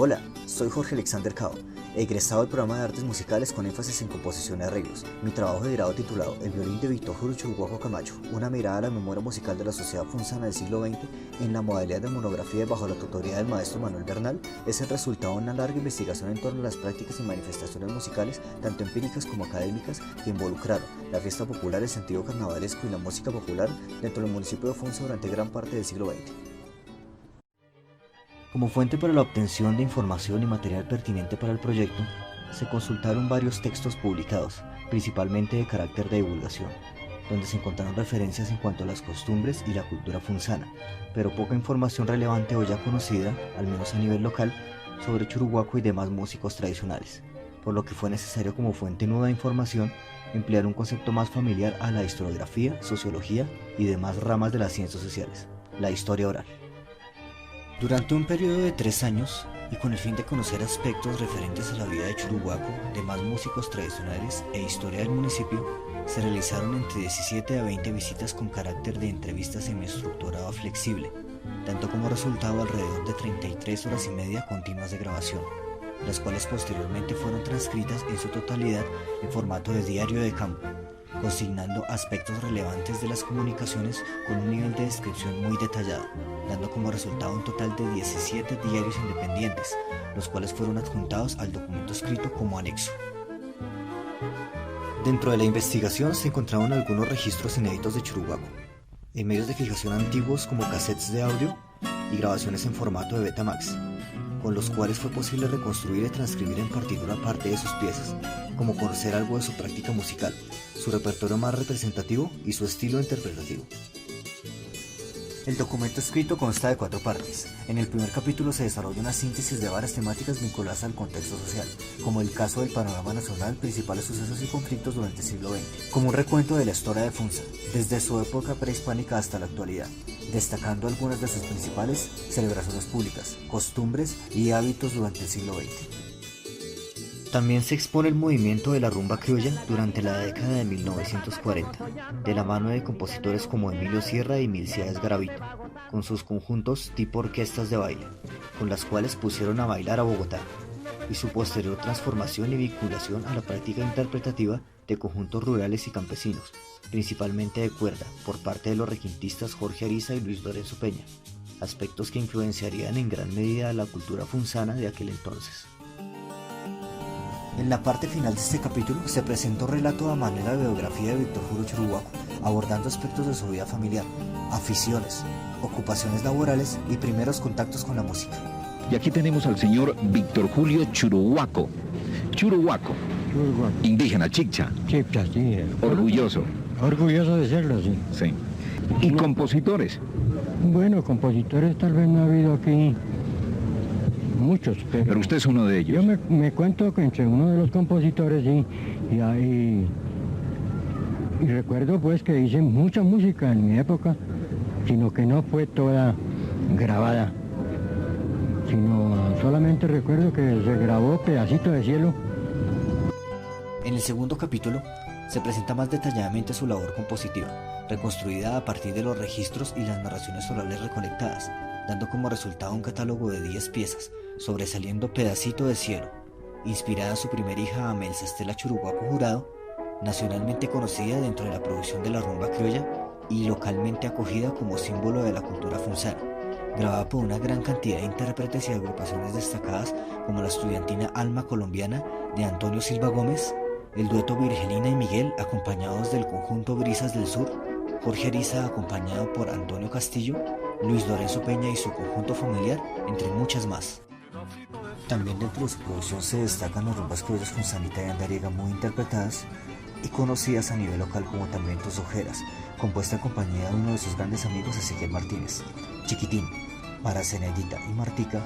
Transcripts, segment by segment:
Hola, soy Jorge Alexander Cao, egresado del programa de artes musicales con énfasis en composición y arreglos. Mi trabajo de grado titulado El violín de Víctor Julio Churuguaco Camacho, una mirada a la memoria musical de la sociedad funzana del siglo XX en la modalidad de monografía bajo la tutoría del maestro Manuel Bernal, es el resultado de una larga investigación en torno a las prácticas y manifestaciones musicales, tanto empíricas como académicas, que involucraron la fiesta popular, el sentido carnavalesco y la música popular dentro del municipio de Funza durante gran parte del siglo XX. Como fuente para la obtención de información y material pertinente para el proyecto, se consultaron varios textos publicados, principalmente de carácter de divulgación, donde se encontraron referencias en cuanto a las costumbres y la cultura funzana, pero poca información relevante o ya conocida, al menos a nivel local, sobre Churuguaco y demás músicos tradicionales, por lo que fue necesario como fuente nueva de información emplear un concepto más familiar a la historiografía, sociología y demás ramas de las ciencias sociales, la historia oral. Durante un periodo de 3 años, y con el fin de conocer aspectos referentes a la vida de Churuguaco, demás músicos tradicionales e historia del municipio, se realizaron entre 17 a 20 visitas con carácter de entrevista semiestructurada flexible, dando como resultado alrededor de 33 horas y media continuas de grabación, las cuales posteriormente fueron transcritas en su totalidad en formato de diario de campo, consignando aspectos relevantes de las comunicaciones con un nivel de descripción muy detallado, dando como resultado un total de 17 diarios independientes, los cuales fueron adjuntados al documento escrito como anexo. Dentro de la investigación se encontraron algunos registros inéditos de Churuguaco, en medios de fijación antiguos como cassettes de audio y grabaciones en formato de Betamax, con los cuales fue posible reconstruir y transcribir en partitura parte de sus piezas, como conocer algo de su práctica musical, su repertorio más representativo y su estilo interpretativo. El documento escrito consta de 4 partes. En el primer capítulo se desarrolla una síntesis de varias temáticas vinculadas al contexto social, como el caso del panorama nacional, principales sucesos y conflictos durante el siglo XX, como un recuento de la historia de Funza, desde su época prehispánica hasta la actualidad, destacando algunas de sus principales celebraciones públicas, costumbres y hábitos durante el siglo XX. También se expone el movimiento de la rumba criolla durante la década de 1940, de la mano de compositores como Emilio Sierra y Milcíades Garavito, con sus conjuntos tipo orquestas de baile, con las cuales pusieron a bailar a Bogotá, y su posterior transformación y vinculación a la práctica interpretativa de conjuntos rurales y campesinos, principalmente de cuerda, por parte de los requintistas Jorge Ariza y Luis Lorenzo Peña, aspectos que influenciarían en gran medida a la cultura funzana de aquel entonces. En la parte final de este capítulo se presenta un relato a manera de biografía de Víctor Julio Churuguaco, abordando aspectos de su vida familiar, aficiones, ocupaciones laborales y primeros contactos con la música. Y aquí tenemos al señor Víctor Julio Churuguaco. Churuguaco, indígena, chicha. Chicha, sí. Orgulloso. Orgulloso de serlo, sí. Sí. ¿Y compositores? Bueno, compositores tal vez no ha habido aquí muchos, Pero usted es uno de ellos. Yo me cuento que entre uno de los compositores, sí, y recuerdo pues que hice mucha música en mi época, sino que no fue toda grabada, sino solamente recuerdo que se grabó Pedacito de Cielo. En el segundo capítulo se presenta más detalladamente su labor compositiva, reconstruida a partir de los registros y las narraciones orales recolectadas, dando como resultado un catálogo de 10 piezas, sobresaliendo Pedacito de Cielo, inspirada en su primera hija Amelsa Estela Churuguaco Jurado, nacionalmente conocida dentro de la producción de la rumba criolla y localmente acogida como símbolo de la cultura funzana, grabada por una gran cantidad de intérpretes y agrupaciones destacadas como la estudiantina Alma Colombiana de Antonio Silva Gómez, el dueto Virgelina y Miguel acompañados del conjunto Brisas del Sur, Jorge Ariza acompañado por Antonio Castillo, Luis Lorenzo Peña y su conjunto familiar, entre muchas más. También dentro de su producción se destacan las rumbas criollas funzanita y andariega muy interpretadas y conocidas a nivel local como también Tus Ojeras, compuesta en compañía de uno de sus grandes amigos Ezequiel Martínez, Chiquitín, para Zenaidita y Martica,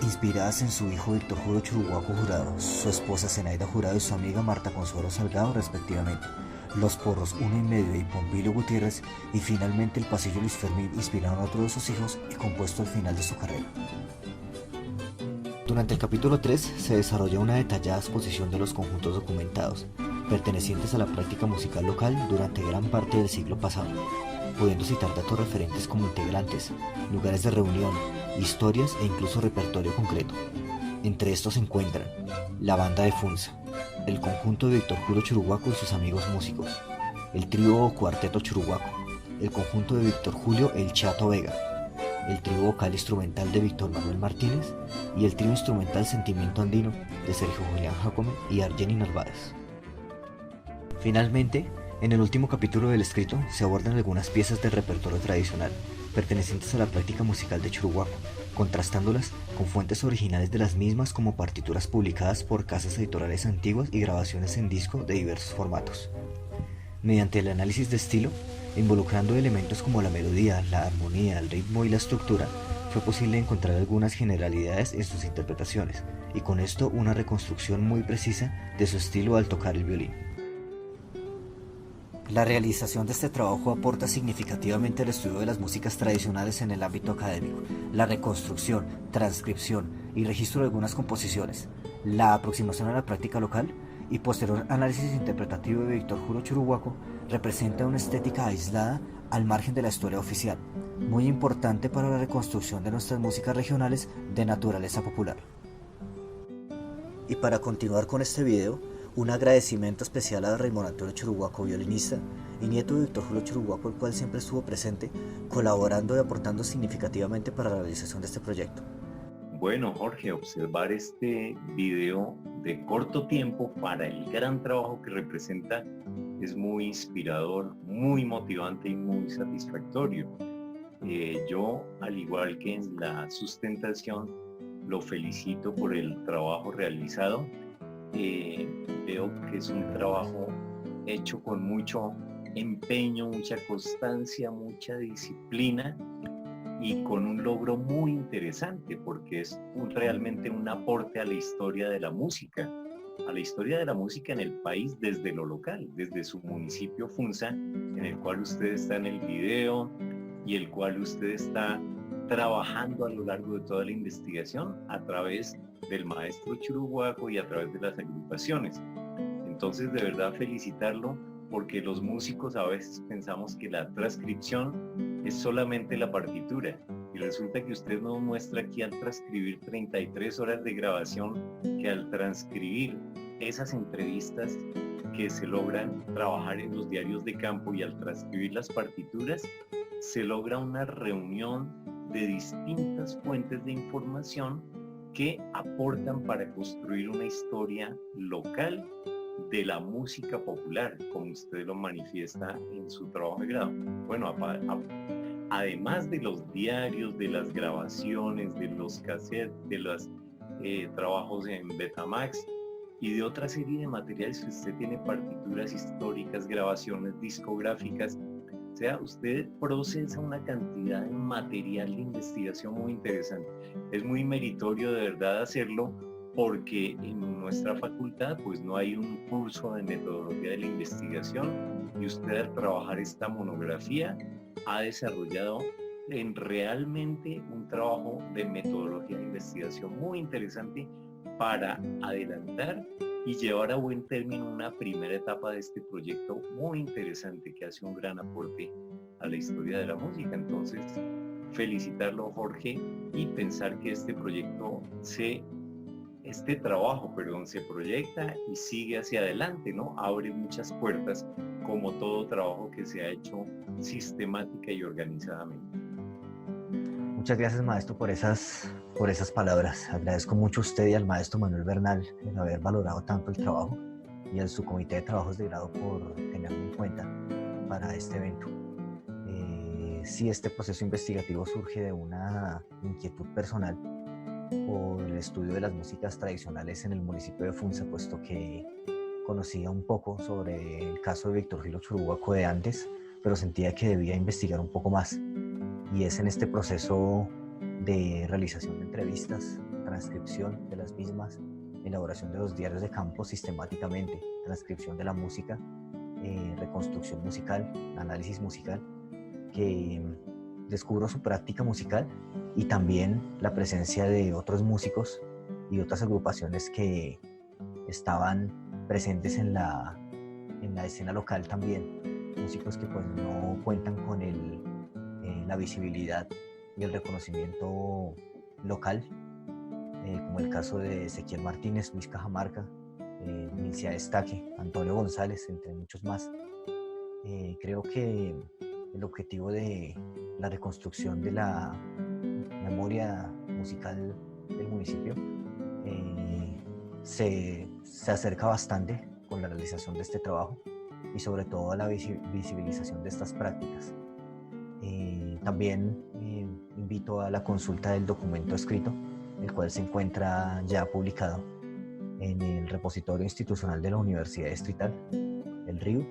inspiradas en su hijo Víctor Julio Churuguaco Jurado, su esposa Zenaida Jurado y su amiga Marta Consuelo Salgado respectivamente, Los Porros 1 y medio y Pompilio Gutiérrez, y finalmente el Pasillo Luis Fermín, inspirado en otro de sus hijos y compuesto al final de su carrera. Durante el capítulo 3 se desarrolla una detallada exposición de los conjuntos documentados, pertenecientes a la práctica musical local durante gran parte del siglo pasado, pudiendo citar datos referentes como integrantes, lugares de reunión, historias e incluso repertorio concreto, Entre estos se encuentran la banda de Funza, el conjunto de Víctor Julio Churuguaco y sus amigos músicos, el trío o cuarteto Churuguaco, el conjunto de Víctor Julio El Chato Vega, el trío vocal instrumental de Víctor Manuel Martínez y el trío instrumental Sentimiento Andino de Sergio Julián Jacome y Argeni Narváez. Finalmente, en el último capítulo del escrito se abordan algunas piezas del repertorio tradicional, pertenecientes a la práctica musical de Churuguaco, contrastándolas con fuentes originales de las mismas como partituras publicadas por casas editoriales antiguas y grabaciones en disco de diversos formatos. Mediante el análisis de estilo, involucrando elementos como la melodía, la armonía, el ritmo y la estructura, fue posible encontrar algunas generalidades en sus interpretaciones, y con esto una reconstrucción muy precisa de su estilo al tocar el violín. La realización de este trabajo aporta significativamente al estudio de las músicas tradicionales en el ámbito académico, la reconstrucción, transcripción y registro de algunas composiciones, la aproximación a la práctica local y posterior análisis interpretativo de Víctor Julio Churuguaco representa una estética aislada al margen de la historia oficial, muy importante para la reconstrucción de nuestras músicas regionales de naturaleza popular. Y para continuar con este video, un agradecimiento especial a Raymond Antonio Churuguaco, violinista y nieto de Víctor Julio Churuguaco, el cual siempre estuvo presente, colaborando y aportando significativamente para la realización de este proyecto. Bueno, Jorge, observar este video de corto tiempo para el gran trabajo que representa es muy inspirador, muy motivante y muy satisfactorio. Yo, al igual que en la sustentación, lo felicito por el trabajo realizado. Veo que es un trabajo hecho con mucho empeño, mucha constancia, mucha disciplina y con un logro muy interesante porque es realmente un aporte a la historia de la música, en el país desde lo local, desde su municipio Funza, en el cual usted está en el video y el cual usted está trabajando a lo largo de toda la investigación a través del maestro Churuguaco y a través de las agrupaciones. Entonces, de verdad felicitarlo porque los músicos a veces pensamos que la transcripción es solamente la partitura y resulta que usted nos muestra aquí al transcribir 33 horas de grabación que al transcribir esas entrevistas que se logran trabajar en los diarios de campo y al transcribir las partituras se logra una reunión de distintas fuentes de información que aportan para construir una historia local de la música popular, como usted lo manifiesta en su trabajo de grado. Bueno, además de los diarios, de las grabaciones, de los cassettes, de los trabajos en Betamax y de otra serie de materiales que usted tiene, partituras históricas, grabaciones discográficas, o sea, usted procesa una cantidad de material de investigación muy interesante. Es muy meritorio de verdad hacerlo porque en nuestra facultad pues no hay un curso de metodología de la investigación y usted al trabajar esta monografía ha desarrollado realmente un trabajo de metodología de investigación muy interesante para adelantar y llevar a buen término una primera etapa de este proyecto muy interesante que hace un gran aporte a la historia de la música. Entonces, felicitarlo, Jorge, y pensar que este trabajo se proyecta y sigue hacia adelante, ¿no? Abre muchas puertas, como todo trabajo que se ha hecho sistemática y organizadamente. Muchas gracias, maestro, por esas palabras. Agradezco mucho a usted y al maestro Manuel Bernal el haber valorado tanto el trabajo y a su comité de trabajos de grado por tenerme en cuenta para este evento. Sí, este proceso investigativo surge de una inquietud personal por el estudio de las músicas tradicionales en el municipio de Funza, puesto que conocía un poco sobre el caso de Víctor Julio Churuguaco de antes, pero sentía que debía investigar un poco más. Y es en este proceso de realización de entrevistas, transcripción de las mismas, elaboración de los diarios de campo sistemáticamente, transcripción de la música, reconstrucción musical, análisis musical, que descubro su práctica musical y también la presencia de otros músicos y otras agrupaciones que estaban presentes en la escena local también, músicos que pues no cuentan con la visibilidad y el reconocimiento local como el caso de Ezequiel Martínez, Luis Cajamarca, Milcia Estaque, Antonio González, entre muchos más. Creo que el objetivo de la reconstrucción de la memoria musical del municipio se acerca bastante con la realización de este trabajo y sobre todo a la visibilización de estas prácticas. También invito a la consulta del documento escrito, el cual se encuentra ya publicado en el repositorio institucional de la Universidad Distrital, el RIU,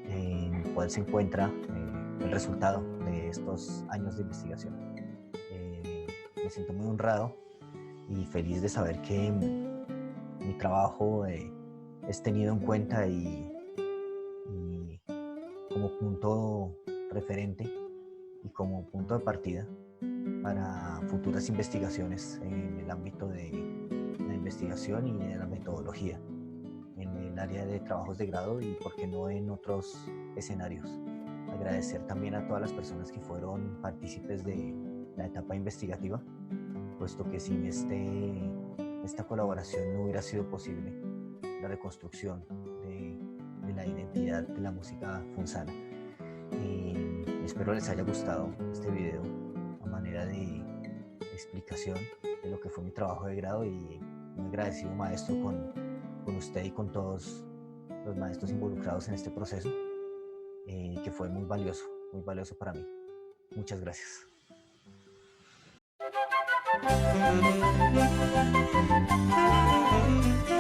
en el cual se encuentra el resultado de estos años de investigación. Me siento muy honrado y feliz de saber que mi trabajo es tenido en cuenta y como punto referente y como punto de partida para futuras investigaciones en el ámbito de la investigación y de la metodología, en el área de trabajos de grado y, por qué no, en otros escenarios. Agradecer también a todas las personas que fueron partícipes de la etapa investigativa, puesto que sin esta colaboración no hubiera sido posible la reconstrucción de la identidad de la música funzana. Espero les haya gustado este video a manera de explicación de lo que fue mi trabajo de grado, y muy agradecido, maestro, con usted y con todos los maestros involucrados en este proceso, que fue muy valioso para mí. Muchas gracias.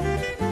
Thank you.